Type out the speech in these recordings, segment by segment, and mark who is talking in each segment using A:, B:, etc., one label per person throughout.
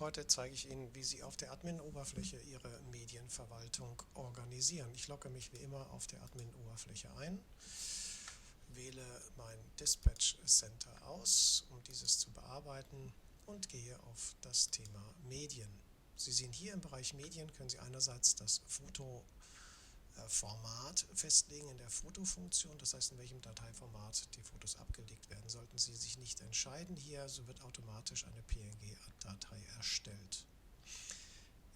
A: Heute zeige ich Ihnen, wie Sie auf der Admin-Oberfläche Ihre Medienverwaltung organisieren. Ich logge mich wie immer auf der Admin-Oberfläche ein, wähle mein Dispatch Center aus, um dieses zu bearbeiten, und gehe auf das Thema Medien. Sie sehen hier im Bereich Medien, können Sie einerseits das Fotoformat festlegen in der Fotofunktion, das heißt, in welchem Dateiformat die Fotos abgelegt werden. Sollten Sie sich nicht entscheiden hier, so wird automatisch eine PNG-Datei erstellt.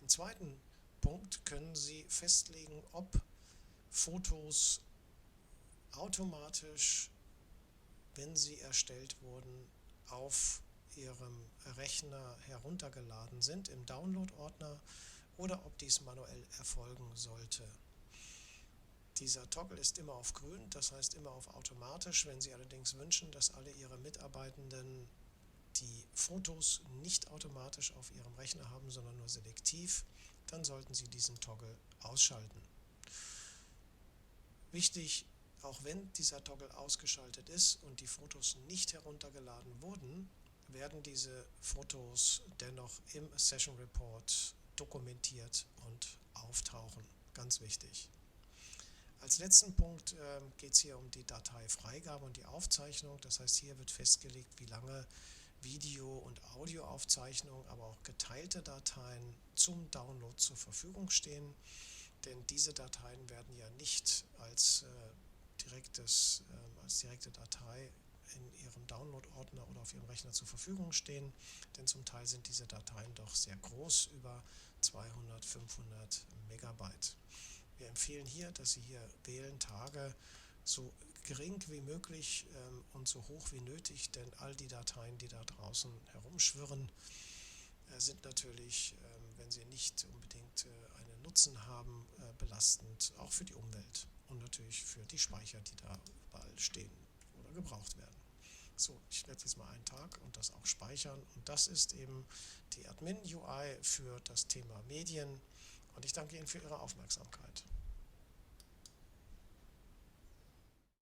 A: Im zweiten Punkt können Sie festlegen, ob Fotos automatisch, wenn sie erstellt wurden, auf Ihrem Rechner heruntergeladen sind im Download-Ordner oder ob dies manuell erfolgen sollte. Dieser Toggle ist immer auf grün, das heißt immer auf automatisch. Wenn Sie allerdings wünschen, dass alle Ihre Mitarbeitenden die Fotos nicht automatisch auf Ihrem Rechner haben, sondern nur selektiv, dann sollten Sie diesen Toggle ausschalten. Wichtig, auch wenn dieser Toggle ausgeschaltet ist und die Fotos nicht heruntergeladen wurden, werden diese Fotos dennoch im Session Report dokumentiert und auftauchen. Ganz wichtig. Als letzten Punkt geht es hier um die Dateifreigabe und die Aufzeichnung. Das heißt, hier wird festgelegt, wie lange Video- und Audioaufzeichnungen, aber auch geteilte Dateien zum Download zur Verfügung stehen. Denn diese Dateien werden ja nicht als direkte Datei in Ihrem Download-Ordner oder auf Ihrem Rechner zur Verfügung stehen, denn zum Teil sind diese Dateien doch sehr groß, über 200, 500 Megabyte. Wir empfehlen hier, dass Sie hier wählen Tage so gering wie möglich und so hoch wie nötig, denn all die Dateien, die da draußen herumschwirren, sind natürlich, wenn sie nicht unbedingt einen Nutzen haben, belastend, auch für die Umwelt und natürlich für die Speicher, die da überall stehen oder gebraucht werden. So, ich werde jetzt mal einen Tag und das auch speichern, und das ist eben die Admin-UI für das Thema Medien, und ich danke Ihnen für Ihre Aufmerksamkeit.